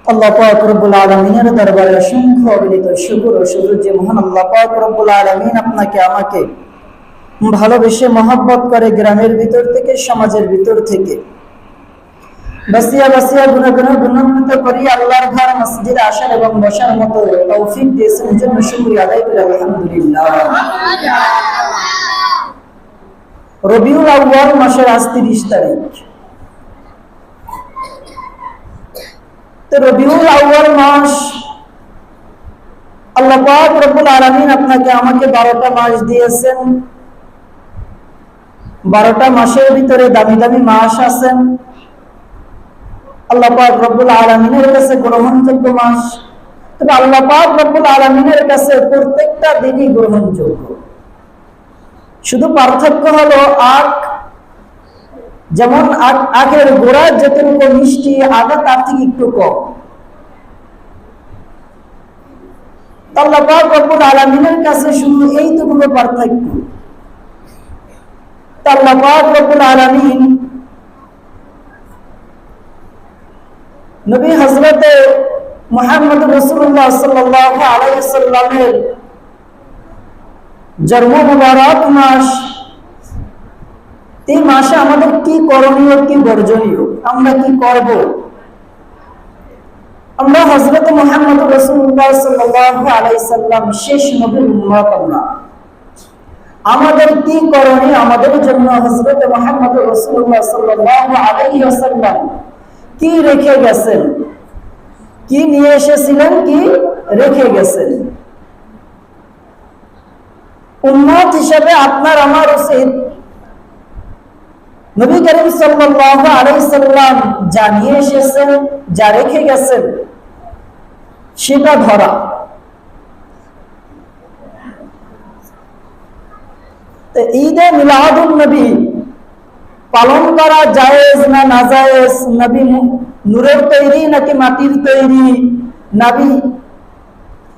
আল্লাহ পাক রব্বুল আলামিনের দরবারে অসংখ্য অগণিত শুকর ও শুকর যে মহান আল্লাহ পাক রব্বুল আলামিন আপনাকে আমাকে ভালোবেসে মহব্বত করে গ্রামের ভিতর থেকে, সমাজের ভিতর থেকে বাসিয়া বাসিয়া গুণান্বিত করি আল্লাহর ঘর মসজিদে আসার এবং বসার মতো তৌফিক দিয়েছেন, এর জন্য শুকরিয়া আদায় করি আলহামদুলিল্লাহ। রবিউল আউয়াল মাসের আজ 30 তারিখ। তো রবিউল আউয়াল মাস আল্লাহ পাক রব্বুল আলামিন আপনাকে আমাকে 12টা মাস দিয়েছেন। 12টা মাসের ভিতরে দামি দামি মাস আছেন। আল্লাহ পাক রব্বুল আলামিনের কাছে গ্রহণযোগ্য মাস, তবে আল্লাহ পাক রব্বুল আলামিনের কাছে প্রত্যেকটা দিনই গ্রহণযোগ্য। শুধু পার্থক্য হলো আখ, যেমন আখের গোড়া যতটুকু মিষ্টি, আদা তার থেকে একটু কম। আল্লাহ পাক রব্বুল আলামিনের কাছে শুধু এইটুকু পার্থক্য। আল্লাহ পাক রব্বুল আলামিন নবী হযরতে মুহাম্মদ রাসূলুল্লাহ সাল্লাল্লাহু আলাইহি ওয়াসাল্লামের জন্ম মুবারক মাস, এই মাসে আমাদের কি করণীয়, কি বর্জনীয়, আমরা কি করব? আমরা হযরত মুহাম্মদ রাসূলুল্লাহ সাল্লাল্লাহু আলাইহি সাল্লাম শেষ নবীর উম্মত। আমাদের কি করণীয়, আমাদের জন্য হযরত মুহাম্মদ রাসূলুল্লাহ সাল্লাল্লাহু আলাইহি ওয়াসাল্লাম কি রেখে গেছেন, কি নিয়ে এসেছিলেন, কি রেখে গেছেন। উম্মত হিসেবে আপনার আমার উচিত নবী করিম সাল্লাল্লাহু আলাইহি সাল্লাম যা নিয়ে এসেছেন, যা রেখে গেছেন সেটা ধরা। তো ঈদে মিলাদুন নবী পালন করা জায়েজ না নাজায়েজ? নবী নূরের তৈরি নাকি মাটির তৈরি? নবী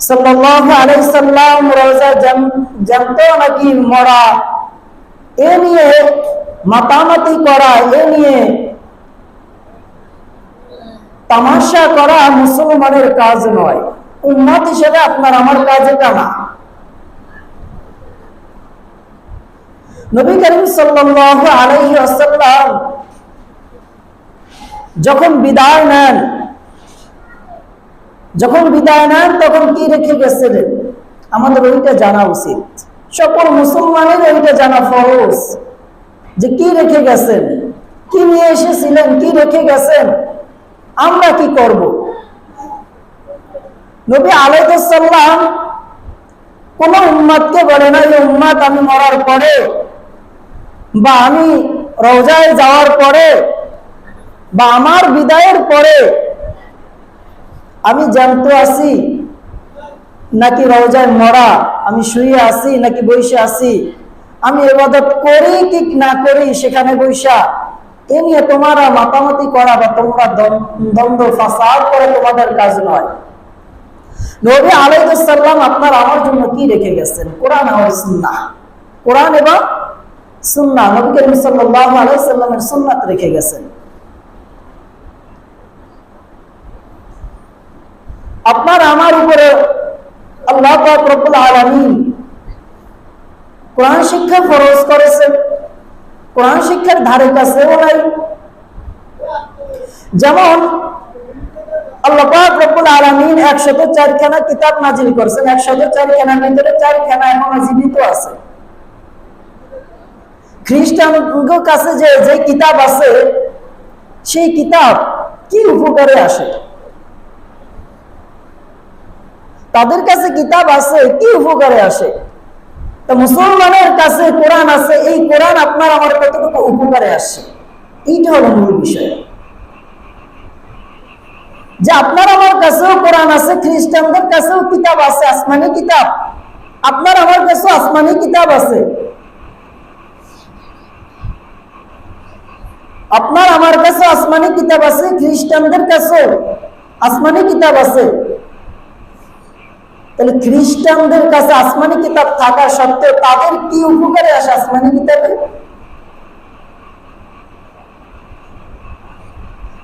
সাল্লাল্লাহু আলাইহি সাল্লাম রোজা জ্যান্ত নাকি মরা? এ নিয়ে মাতামাতি করা, এ নিয়ে তামাশা করা মুসলমানের কাজ নয়। উম্মত হিসেবে আপনার আমার কাজ এটা না। নবী করিম সাল্লাল্লাহু আলাইহি ওয়াসাল্লাম যখন বিদায় নেন তখন কি রেখে গেছিলেন আমাদের ওইটা জানা উচিত। সকল মুসলমানের ওইটা জানা ফরজ যে কি রেখে গেছেন, কি নিয়ে এসেছিলেন, কি রেখে গেছেন, আমরা কি করব। নবী আলাইহিস সালাম কোন উম্মতকে বলে না এই উম্মত আমি মরার পরে বা আমি রওজায় যাওয়ার পরে বা আমার বিদায়ের পরে আমি জ্যান্ত আছি নাকি রওজায় মরা, আমি শুয়ে আছি নাকি বসে আছি, আমি ইবাদত করি কি না করি সেখানে বসা, এ নিয়ে তোমরা মাতামাতি করা বা তোমরা দ্বন্দ্ব ফাসাদ করে তোমাদের কাজ নয়। নবী আলাইহিস সালাম আপনার আমার জন্য কি রেখে গেছেন? কোরআন আর সুন্নাহ। কোরআন এবং সুন্নাহ, নবী করিম সাল্লাল্লাহু আলাইহি সাল্লামের সুন্নাত রেখে গেছেন। আপনার আমার উপরে আল্লাহ পাক রব্বুল আলামিন কোরআন শিক্ষা ফরজ করেছেন। কোরআন শিক্ষার ধারে কাছেও নাই। যেমন আল্লাহ পাক রব্বুল আলামিন 104 খানা কিতাব নাজিল করেছেন। 104 খানার ভিতরে 4 খানা এখনো জীবিত আছে। খ্রিস্টানদের কাছে যে কিতাব আছে সেই কিতাব কি উপকারে আসে? তাদের কাছে কিতাব আছে কি উপকারে আসে? তো মুসলমানের কাছে কোরআন আছে, এই কোরআন আপনার আমার কতটুকু উপকারে আসে, এইটা হলো মূল বিষয়। যে আপনার আমার কাছেও কোরআন আছে, খ্রিস্টানদের কাছেও কিতাব আছে, আসমানি কিতাব। আপনার আমার কাছেও আসমানি কিতাব আছে। আপনার আমার কাছে আসমানি কিতাব আছে, খ্রিস্টানদের কাছেও আসমানি কিতাব আছে। তাহলে খ্রিস্টানদের কাছে আসমানি কিতাব থাকা সত্ত্বেও তাদের কি উপকারে আসে আসমানি কিতাবে?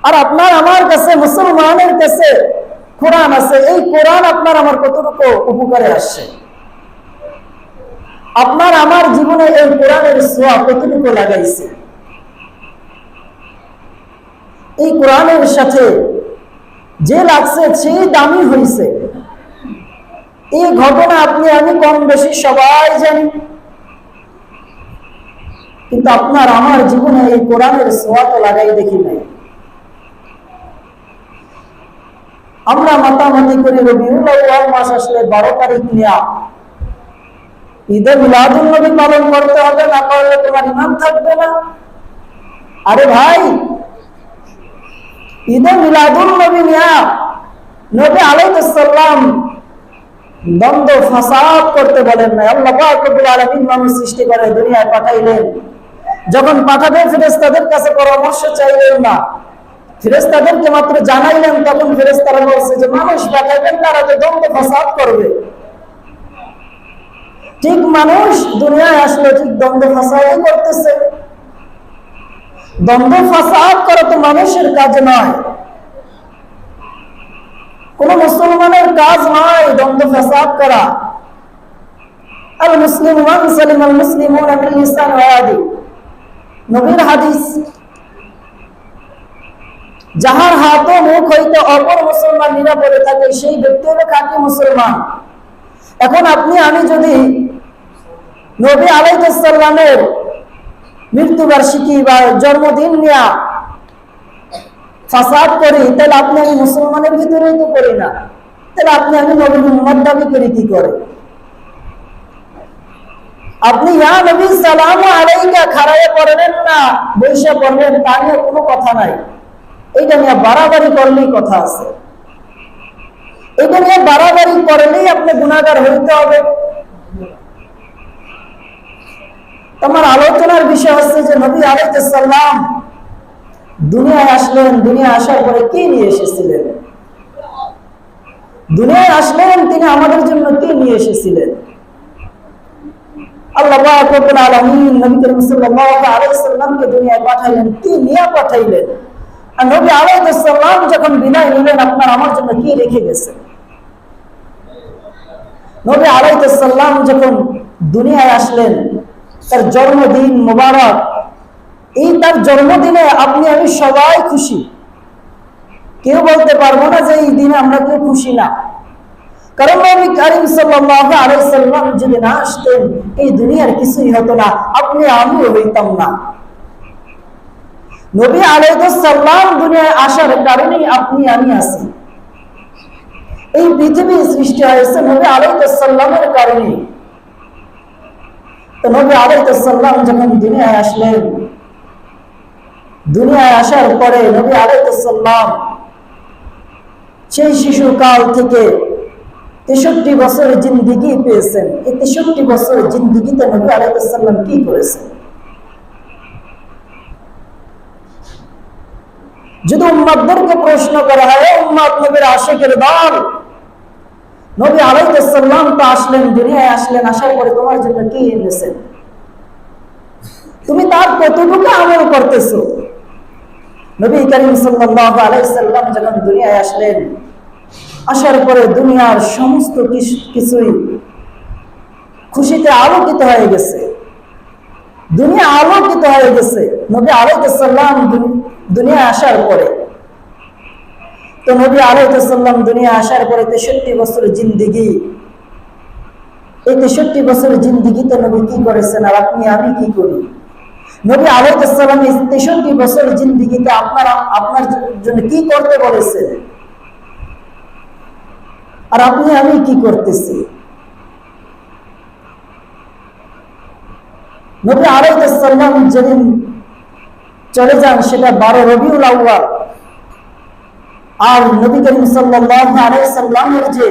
আর আপনার আমার কাছে, মুসলমানের কাছে কোরআন আছে। এই কোরআন আপনার আমার কতটুকু উপকারে আসছে? আপনার আমার জীবনে এই কোরআনের ছোঁয়া কতটুকু লাগাইছে? এই কোরআনের সাথে যে লাগছে সেই দামি হয়েছে। এই ঘটনা আপনি আমি কম বেশি সবাই জানি, কিন্তু আপনার আমার জীবনে এই কোরআনের ছোঁয়া তো লাগাই দেখি নাই। আমরা মাতামাতি করি রবিউল আউয়াল মাস আসলে 12 তারিখ নিয়ে ঈদে মিলাদুন নবী পালন করতে হবে, না করলে তোমার ঈমান থাকবে না। আরে ভাই, ঈদে মিলাদুন নবী নিয়ে নবী আলাইহিস সালাম দ্বন্দ্ব ফাসাদ করতে বলেন না। আল্লাহ পাক রব্বুল আলামিন মানুষ সৃষ্টি করে দুনিয়ায় পাঠাইলেন, যখন পাঠাবেন ফেরেশতাদের কাছে পরামর্শ চাইলেন না, ফেরেশতাদেরকে মাত্র জানাইলেন, তখন ফেরেশতারা বলছে যে মানুষ পাঠাইবেন, তারা তো দ্বন্দ্ব ফাসাদ করবে। ঠিক মানুষ দুনিয়ায় আসলে ঠিক দ্বন্দ্ব ফাসাদই করতেছে। দ্বন্দ্ব ফাসাদ করা তো মানুষের কাজ নয়, কোন মুসলমানের কাজ নয় দ্বন্দ্ব ফাসাদ করা। আল মুসলিম মান সালিম আল মুসলিমুনা মিন লিসান ওয়া ইয়াদি, নবীর হাদিস। যাহার হাত ও মুখ হইতে অপর মুসলমান নিরাপদে থাকে সেই ব্যক্তি হলো খাঁটি মুসলমান। এখন আপনি আমি যদি নবী আলাইহিস সালামের মৃত্যুবার্ষিকী বা জন্মদিন নিয়ে ফাসাদ করি, তাহলে আপনি আমি মুসলমানের ভিতরেই তো করি না, তাহলে আপনি আমি নবীর উম্মত দাবি করি কি করে? আপনি ইয়া নবী সালামু আলাইকা খাড়ায় পড়বেন না, বৈশা পড়বেন, তা নিয়ে কোনো কথা নাই। এইটা নিয়ে বাড়াবাড়ি করলেই কথা আছে। এটা নিয়ে বাড়াবাড়ি করলেই আপনি গুনাহগার হইতে হবে। তোমার আলোচনার বিষয় হচ্ছে যে নবী আলাইহিস সালাম দুনিয়ায় আসলেন, দুনিয়া আসার পরে কি নিয়ে এসেছিলেন? দুনিয়ায় আসলেন তিনি আমাদের জন্য কি নিয়ে এসেছিলেন? আল্লাহ পাক রব্বুল আলামিন নবী করিম সাল্লাল্লাহু আলাইহি ওয়াসাল্লামকে দুনিয়ায় পাঠাইলেন, কি নিয়ে পাঠাইলেন? আর নবী আলাইহিস সালাম যখন বিদায় নিলেন, আপনার আমার জন্য কি রেখে গেছেন? নবী আলাইহিস সালাম যখন দুনিয়ায় আসলেন, তার জন্মদিন মোবারক, এই তার জন্মদিনে আপনি আমি সবাই খুশি। কেউ বলতে পারবো না যে এই দিনে আমরা কেউ খুশি না, কারণ নবী করিম সাল্লাল্লাহু আলাইহি ওয়াসাল্লাম যদি না আসতেন এই দুনিয়ার কিছুই হতো না, আপনি আমিও হইতাম না। নবী আলাইহিস সালাম দুনিয়ায় আসার কারণেই আপনি আমি আছি। এই পৃথিবী সৃষ্টি হয়েছে নবী আলাইহিস সালামের কারণে। তো নবী আলাইহিস সালাম যখন দুনিয়ায় আসলেন, দুনিয়ায় আসার পরে নবী আলাইহিস সালাম সেই শিশুকাল থেকে 63 বছর জিন্দেগি পেয়েছেন। এই 63 বছর জিন্দেগিতে নবী আলাইহিস সালাম কি করেছেন? যদি উম্মতদেরকে প্রশ্ন করা হয়, উম্মত নবীর আশিকের দল, নবী আলাইহিস সালাম তো আসলেন, দুনিয়ায় আসলেন, আসার পরে তোমার জন্য কি এনেছেন? তুমি তার কতটুকু আমল করতেছো? নবী করিম সাল্লাল্লাহু আলাইহি সাল্লাম যখন দুনিয়ায় আসলেন, আসার পরে দুনিয়ার সমস্ত কিছুই খুশিতে আলোকিত হয়ে গেছে, দুনিয়া আলোকিত হয়ে গেছে নবী আলাইহিস সালাম দুনিয়ায় আসার পরে। তো নবী আলাইহিস সালাম দুনিয়া আসার পরে 63 বছর জিন্দেগি, এই 63 বছর জিন্দেগিতে নবী কি করেছেন আর আপনি আমি কি করি? নবী আলাইহিস সালাম এই 63 বছর জিন্দেগিতে আপনার জন্য কি করতে বলেছেন আর আপনি আমি কি করতেছি? নবী আলাইহিস সালাম যেদিন চলে যান সেটা 12 রবিউল আউয়াল, আর নবী করিম সাল্লাল্লাহু আলাইহি সাল্লামের যে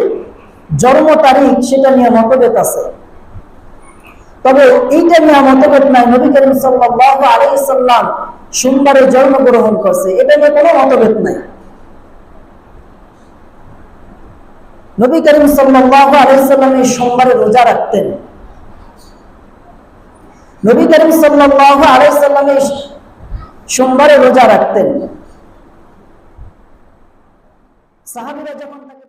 জন্ম তারিখ সেটা নিয়ে মতভেদ আছে। তবে এইটা নিয়ে মতভেদ নাই নবী করিম সাল্লাল্লাহু আলাইহি সাল্লাম সোমবারে জন্মগ্রহণ করছে, এটা নিয়ে কোনো মতভেদ নাই। নবী করিম সাল্লাল্লাহু আলাইহি সাল্লাম এই সোমবারে রোজা রাখতেন। নবী করিম সাল্লাল্লাহু আলাইহি সাল্লাম এই সোমবারে রোজা রাখতেন। সাহাবীরা যখন তাকে